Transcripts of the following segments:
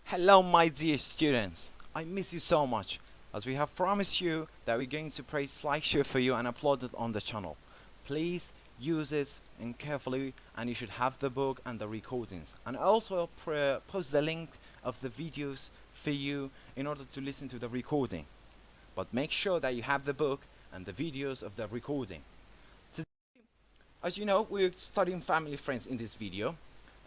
Hello, my dear students. I miss you so much, as we have promised you that we're going to create slideshow for you and upload it on the channel. Please use it and carefully, and you should have the book and the recordings. And also post the link of the videos for you in order to listen to the recording. But make sure that you have the book and the videos of the recording. Today, as you know, we're studying family friends in this video.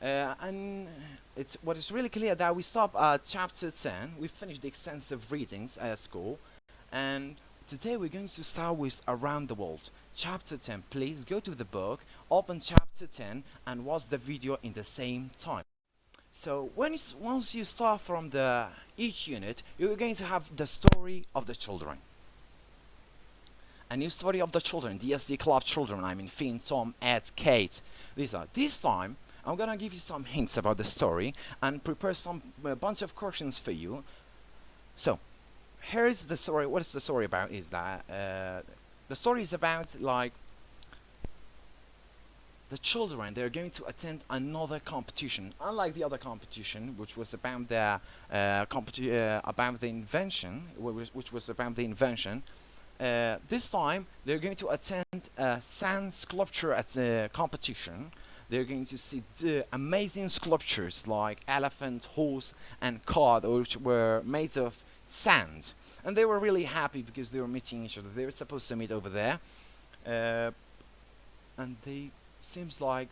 And it's what is really clear that we stop at chapter 10. We finished the extensive readings at school, and today we're going to start with Around the World. Chapter 10. Please go to the book, open chapter 10, and watch the video in the same time. So once you start from each unit, you're going to have the story of the children. A new story of the children, DSD Club children. I mean Finn, Tom, Ed, Kate. This time I'm gonna give you some hints about the story and prepare a bunch of questions for you. So, here's the story. What is the story about? Is that the story is about like the children. They're going to attend another competition, unlike the other competition, which was about the about the invention, which was about the invention. This time they're going to attend a sand sculpture at the competition. They're going to see amazing sculptures like elephant, horse, and car, which were made of sand. And they were really happy because they were meeting each other. They were supposed to meet over there, and they seems like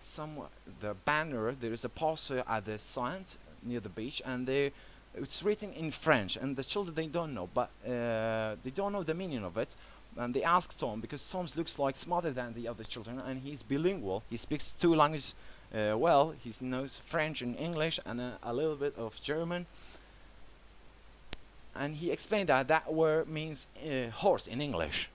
the banner. There is a poster at the sand near the beach, and it's written in French. And the children, they don't know, but they don't know the meaning of it. And they ask Tom, because Tom looks like smarter than the other children, and he's bilingual. He speaks two languages well. He knows French and English and a little bit of German. And he explained that word means horse in English.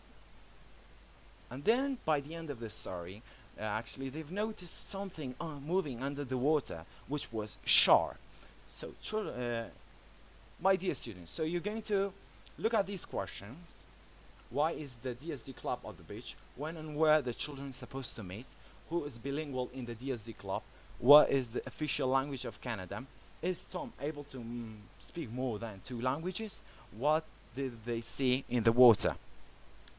And then by the end of the story, actually they've noticed something moving under the water, which was shark. So my dear students, so you're going to look at these questions. Why is the DSD club at the beach? When and where the children supposed to meet? Who is bilingual in the DSD club? What is the official language of Canada? Is Tom able to speak more than 2 languages? What did they see in the water?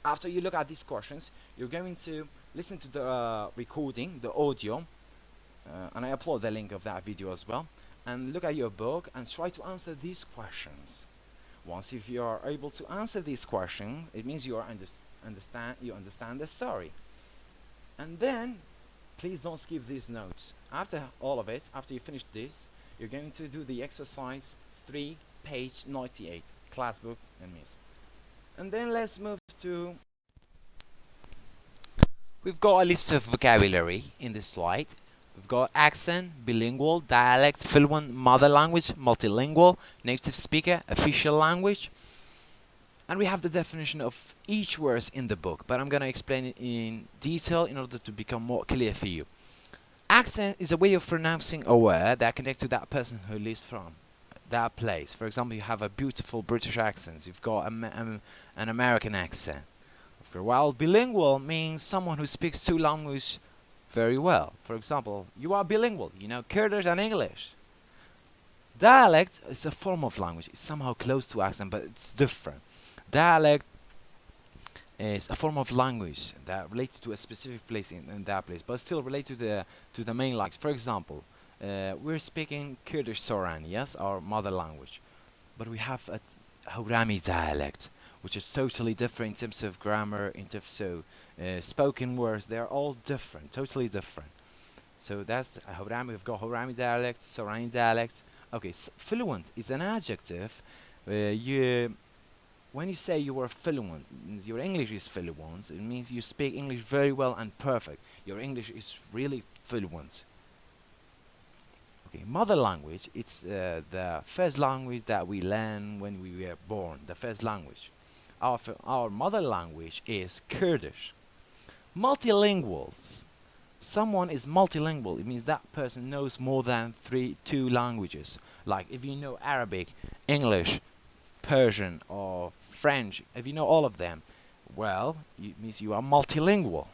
After you look at these questions, you're going to listen to the recording, the audio, and I upload the link of that video as well, and look at your book and try to answer these questions. Once if you are able to answer these questions, it means you understand the story. And then please don't skip these notes. After all of it, after you finish this, you're going to do the exercise 3, page 98, class book and miss. And then let's move to, we've got a list of vocabulary in this slide. We've got accent, bilingual, dialect, fluent, mother language, multilingual, native speaker, official language. And we have the definition of each word in the book, but I'm going to explain it in detail in order to become more clear for you. Accent is a way of pronouncing a word that connects to that person who lives from that place. For example, you have a beautiful British accent. You've got an American accent. While bilingual means someone who speaks 2 languages very well. For example, you are bilingual, you know Kurdish and English. Dialect is a form of language. It's somehow close to accent, but it's different. Dialect is a form of language that related to a specific place in that place, but still related to the main language. For example, we're speaking Kurdish Soran, yes, our mother language, but we have a Haurami dialect, which is totally different in terms of grammar, in terms of spoken words. They're all different, totally different. So that's Haurami. We've got Haurami dialect, Sorani dialect. Okay, so fluent is an adjective. When you say you are fluent, your English is fluent, it means you speak English very well and perfect. Your English is really fluent. Okay, mother language, it's the first language that we learn when we were born, the first language. Our mother language is Kurdish. Multilinguals. Someone is multilingual. It means that person knows more than 2 languages. Like if you know Arabic, English, Persian, or French, if you know all of them, well, it means you are multilingual.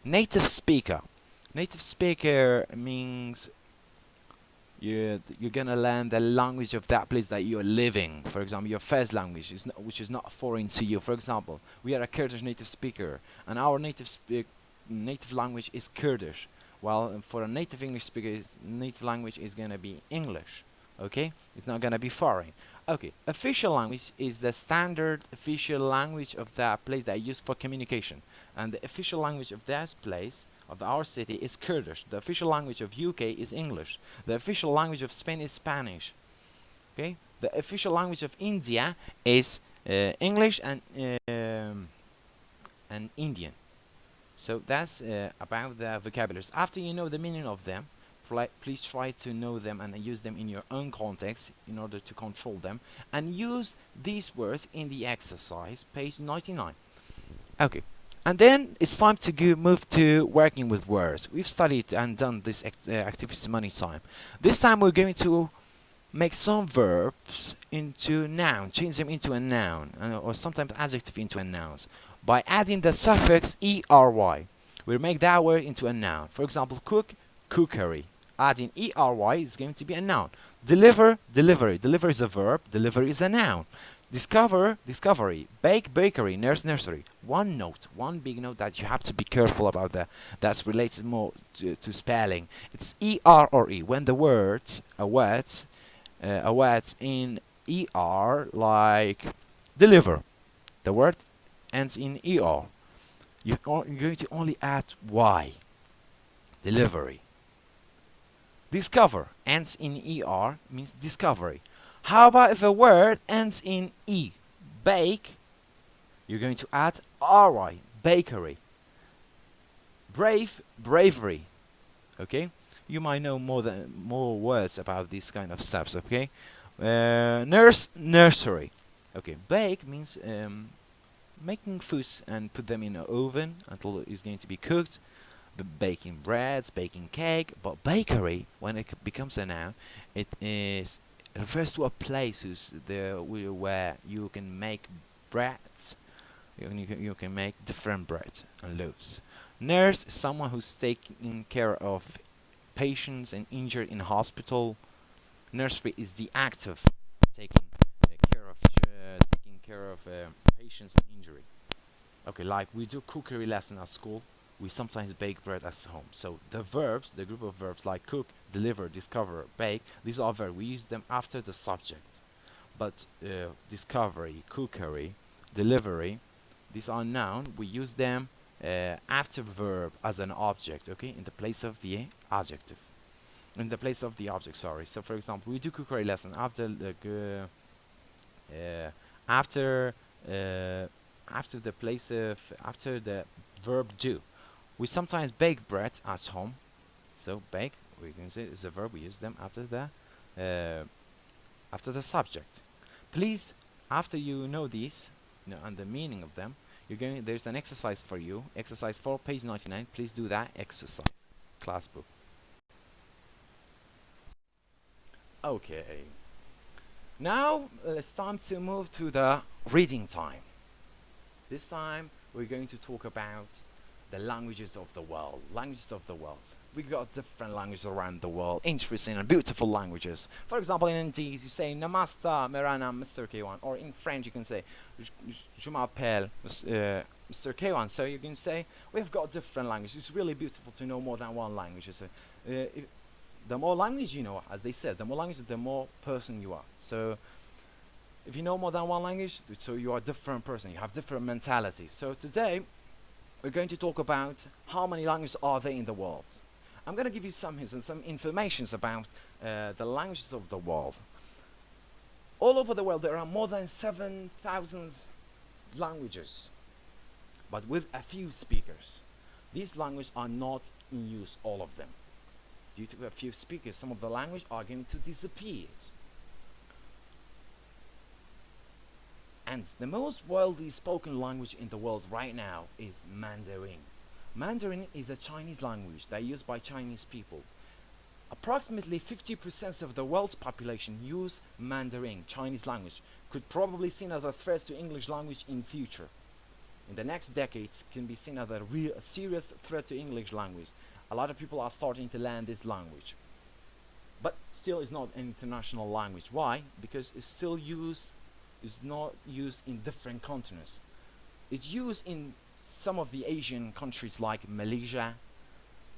Native speaker. Native speaker means you're gonna learn the language of that place that you're living. For example, your first language is not, which is not foreign to you. For example, we are a Kurdish native speaker, and our native language is Kurdish. While for a native English speaker, native language is gonna be English. Okay, it's not gonna be foreign. Okay, official language is the standard official language of that place that is used for communication, and the official language of that place of our city is Kurdish. The official language of UK is English. The official language of Spain is Spanish. Okay, the official language of India is English and Indian. So that's about the vocabularies. After you know the meaning of them, please try to know them and use them in your own context in order to control them, and use these words in the exercise, page 99. Okay. And then it's time to move to working with words. We've studied and done this activity many times. This time we're going to make some verbs into noun, change them into a noun, or sometimes adjective into a noun, by adding the suffix ERY. We'll make that word into a noun. For example, cook, cookery. Adding ERY is going to be a noun. Deliver, delivery. Deliver is a verb, delivery is a noun. Discover, discovery. Bake, bakery. Nurse, nursery. One note, one big note that you have to be careful about that. That's related more to spelling. It's ER or E. When the words, a words in ER, like deliver, the word ends in ER. You're going to only add Y. Delivery. Discover ends in ER, means discovery. How about if a word ends in E? Bake, you're going to add RY, bakery. Brave, bravery. Okay? You might know more words about these kind of steps, okay? Nurse, nursery. Okay, bake means making foods and put them in an oven until it's going to be cooked. Baking breads, baking cake. But bakery, when it becomes a noun, it refers to a place where you can make breads. You can make different breads and loaves. Nurse is someone who's taking care of patients and injured in hospital. Nursery is the act of taking care of patients and injury. Okay, like we do cookery lesson at school. We sometimes bake bread at home. So the verbs, the group of verbs like cook, deliver, discover, bake, these are verbs. We use them after the subject. But discovery, cookery, delivery, these are noun. We use them after verb as an object, okay, in the place of the adjective. In the place of the object, sorry. So for example, we do cookery lesson after the after the verb do. We sometimes bake bread at home. So bake, we can say is a verb. We use them after the subject. Please, after you know these, and the meaning of them, there's an exercise for you. Exercise 4, page 99. Please do that exercise. Class book. Okay. Now it's time to move to the reading time. This time we're going to talk about the languages of the world. Languages of the world. We got different languages around the world, interesting and beautiful languages. For example, in Indies you say Namaste, Mera naam Mr. Kaiwan, or in French you can say Je m'appelle Mr. Kaiwan. So you can say we've got different languages. It's really beautiful to know more than one language. So, the more language you know, as they said, the more language, the more person you are. So if you know more than one language, so you are a different person. You have different mentalities. So today we're going to talk about how many languages are there in the world. I'm going to give you some hints and some information about the languages of the world. All over the world there are more than 7,000 languages, but with a few speakers. These languages are not in use, all of them. Due to a few speakers, some of the language are going to disappear. And the most widely spoken language in the world right now is Mandarin. Mandarin is a Chinese language that is used by Chinese people. Approximately 50% of the world's population use Mandarin, Chinese language. Could probably seen as a threat to English language in future. In the next decades, can be seen as a serious threat to English language. A lot of people are starting to learn this language. but still is not an international language. Why? Because it's still used, is not used in different continents. It's used in some of the Asian countries like Malaysia,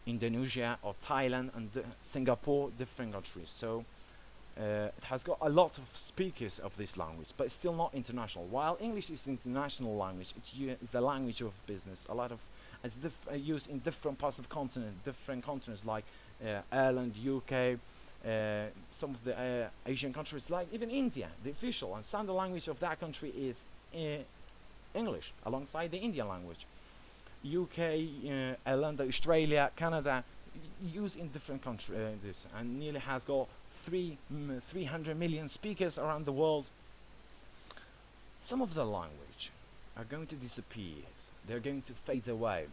Indonesia, or Thailand, and Singapore, different countries. So it has got a lot of speakers of this language, but it's still not international. While English is international language, it's the language of business. A lot of it's used in different parts of different continents like Ireland, UK, some of the Asian countries like even India. The official and standard language of that country is English, alongside the Indian language. UK, Ireland, Australia, Canada, used in different countries, and nearly has got 300 million speakers around the world. Some of the language are going to disappear. They're going to fade away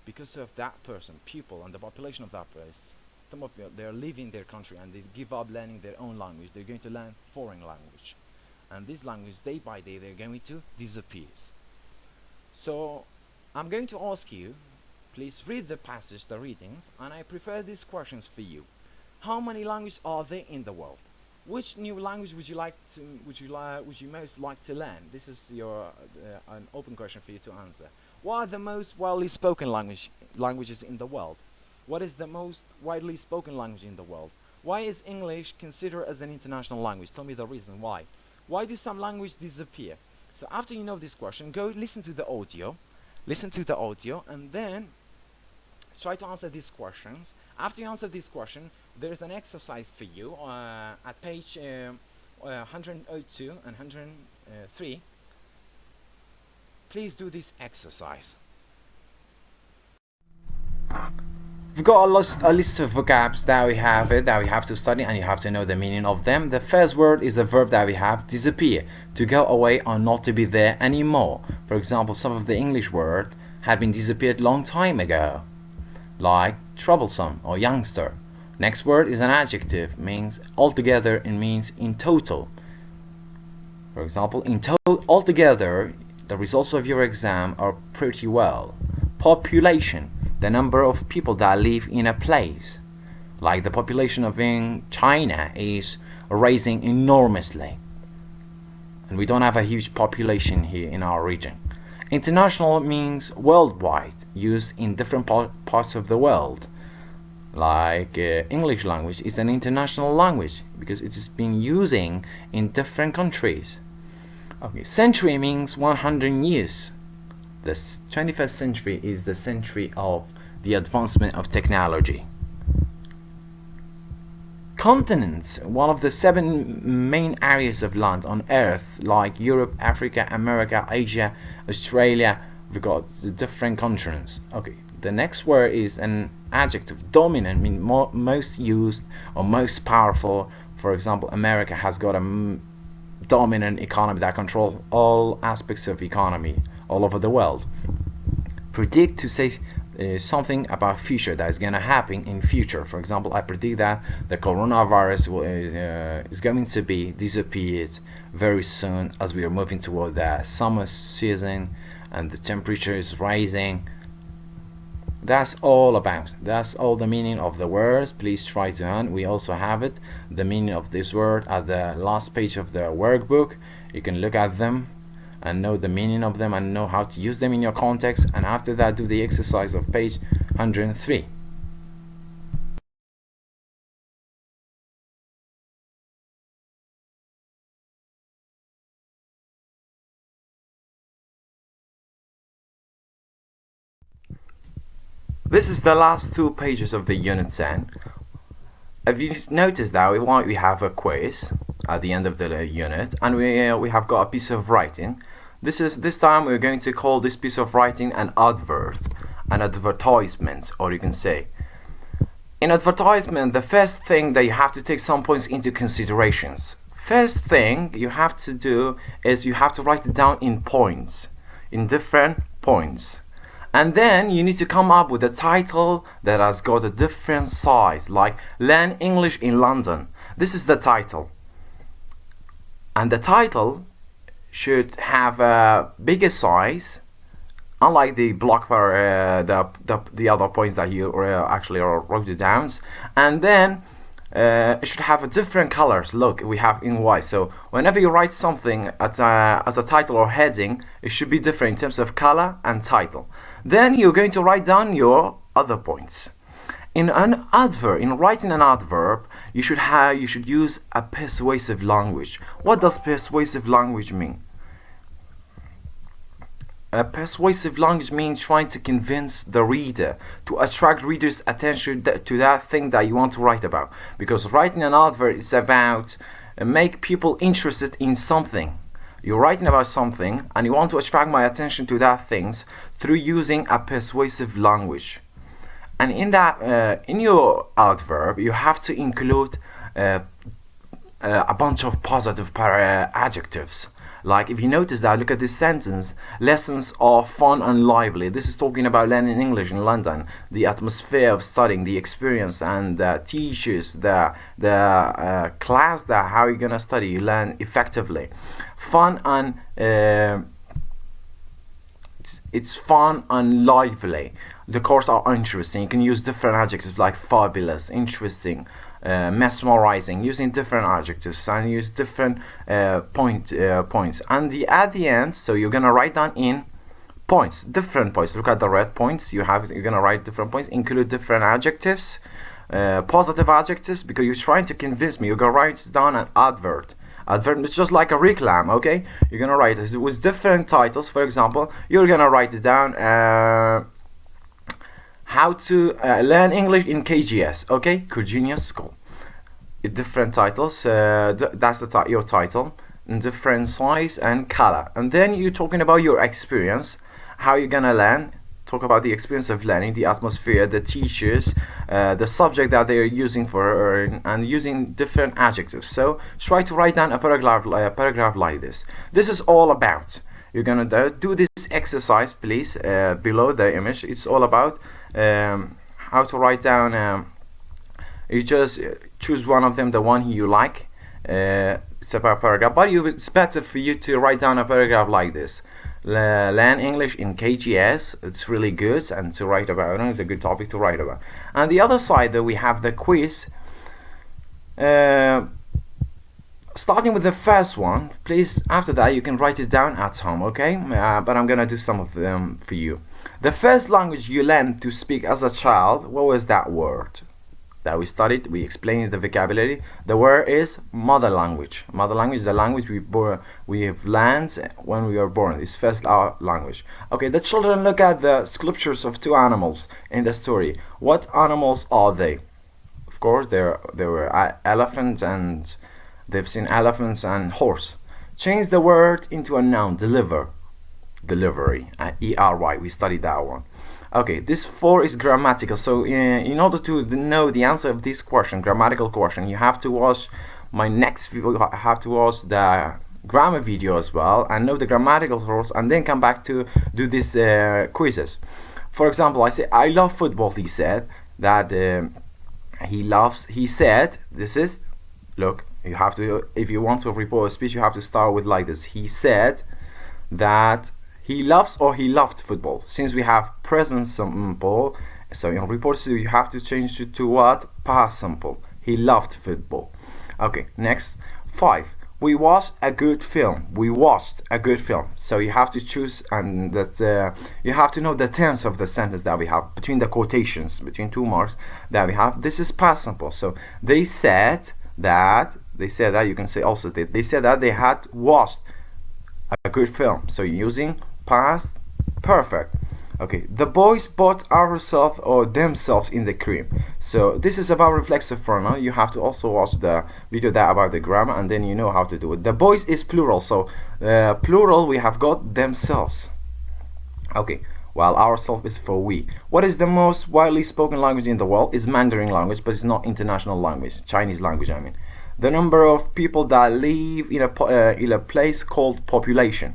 because of that person, people, and the population of that place. Some of them, they're leaving their country and they give up learning their own language. They're going to learn foreign language, and this language, day by day, they're going to disappear. So I'm going to ask you, please read the passage, the readings, and I prepare these questions for you. How many languages are there in the world? Which new language would you most like to learn? This is your an open question for you to answer. What are the most widely spoken languages in the world? What is the most widely spoken language in the world? Why is English considered as an international language? Tell me the reason why. Why do some languages disappear? So after you know this question, go listen to the audio. Listen to the audio and then try to answer these questions. After you answer this question, there's an exercise for you at page 102 and 103. Please do this exercise. We've got a list of vocabs that we have to study, and you have to know the meaning of them. The first word is a verb that we have, disappear, to go away or not to be there anymore. For example, some of the English words had been disappeared long time ago, like troublesome or youngster. Next word is an adjective, means altogether and means in total. For example, altogether, the results of your exam are pretty well. Population, the number of people that live in a place. Like the population of China is rising enormously, and we don't have a huge population here in our region. International means worldwide, used in different parts of the world. Like English language is an international language because it has been using in different countries. Okay, century means 100 years. The 21st century is the century of the advancement of technology. Continents, one of the 7 main areas of land on Earth, like Europe, Africa, America, Asia, Australia. We've got the different continents. Okay, the next word is an adjective. Dominant means most used or most powerful. For example, America has got a dominant economy that controls all aspects of economy all over the world. Predict, to say something about future that is going to happen in future. For example, I predict that the coronavirus is going to be disappeared very soon as we are moving toward the summer season and the temperature is rising. That's all the meaning of the words. Please try to learn. We also have it, the meaning of this word, at the last page of the workbook. You can look at them and know the meaning of them and know how to use them in your context, and after that do the exercise of page 103. This is the last 2 pages of the unit 10. Have you noticed that we have a quiz at the end of the unit, and we have got a piece of writing. This time we're going to call this piece of writing an advert, an advertisement, or you can say. In advertisement, the first thing that you have to take some points into considerations. First thing you have to do is you have to write it down in points, in different points. And then you need to come up with a title that has got a different size, like Learn English in London. This is the title. And the title should have a bigger size, unlike the block where the other points that you actually wrote it down. And then it should have a different colors. Look, we have in white. So whenever you write something as a title or heading, it should be different in terms of color and title. Then you're going to write down your other points. In writing an adverb, you should use a persuasive language. What does persuasive language mean? A persuasive language means trying to convince the reader, to attract readers' attention to that thing that you want to write about. Because writing an advert is about make people interested in something. You're writing about something and you want to attract my attention to that things through using a persuasive language. And in that, in your adverb, you have to include a bunch of positive adjectives. Like if you notice that, look at this sentence: lessons are fun and lively. This is talking about learning English in London, the atmosphere of studying, the experience, and the teachers, the class, that how you're gonna study, you learn effectively. Fun and it's fun and lively. The course are interesting. You can use different adjectives like fabulous, interesting, mesmerizing, using different adjectives and use different points. And at the end, so you're gonna write down in points, different points. Look at the red points. You're gonna write different points, include different adjectives, positive adjectives, because you're trying to convince me. You're gonna write down an advert. Advert is just like a reclam, okay? You're gonna write it with different titles. For example, you're gonna write it down. How to learn English in KGS, okay? Congenius School. Different titles. That's your title, in different size and color. And then you're talking about your experience, how you're gonna learn. Talk about the experience of learning, the atmosphere, the teachers, the subject that they're using for, and using different adjectives. So try to write down a paragraph like this. This is all about. You're gonna do this exercise, please, below the image. It's all about how to write down. You just choose one of them, the one you like. It's about paragraph, but it's better for you to write down a paragraph like this. Learn English in KGS. It's really good, and to write about. It's a good topic to write about. And the other side, that we have the quiz. Starting with the first one, please. After that, you can write it down at home, okay? But I'm gonna do some of them for you. The first language you learned to speak as a child, what was that word that we studied? We explained the vocabulary. The word is mother language. Mother language is the language we have learned when we were born. It's first our language. Okay, the children look at the sculptures of two animals in the story. What animals are they? Of course, there were elephants, and they've seen elephants and horse. Change the word into a noun. Delivery. E-R-Y. We studied that one. Okay, this 4 is grammatical. So in order to know the answer of this question, grammatical question, you have to watch my next video. You have to watch the grammar video as well and know the grammatical rules, and then come back to do these quizzes. For example, I say I love football. He said that he said, this is, look, you have to, if you want to report a speech, you have to start with like this. He said that he loves or he loved football. Since we have present simple, so in reports you have to change it to what? Past simple. He loved football. Okay, next. 5. We watched a good film. We watched a good film. So you have to choose, and that you have to know the tense of the sentence that we have between the quotations, between 2 marks that we have. This is past simple. So they said that. You can say also that they said that they had watched a good film. So using past perfect. Okay, the boys bought ourselves or themselves in the cream. So this is about reflexive pronoun. You have to also watch the video that about the grammar, and then you know how to do it. The boys is plural, so plural we have got themselves. Okay, while ourselves is for we. What is the most widely spoken language in the world? Is Mandarin language, but it's not international language. Chinese language, I mean. The number of people that live in a place called population.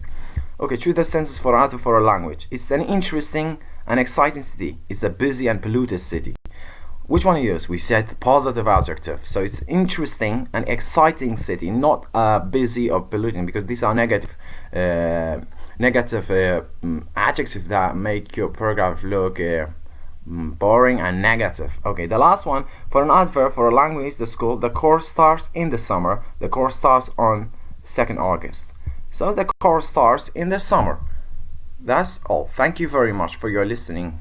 Okay, choose the sentence for answer for a language. It's an interesting and exciting city. It's a busy and polluted city. Which one you use? We said positive adjective. So it's interesting and exciting city, not busy or polluting, because these are negative adjectives that make your paragraph look Boring and negative. Okay, the last one. For an adverb for a language, the school, the course starts in the summer. The course starts on 2nd August. So the course starts in the summer. That's all. Thank you very much for your listening.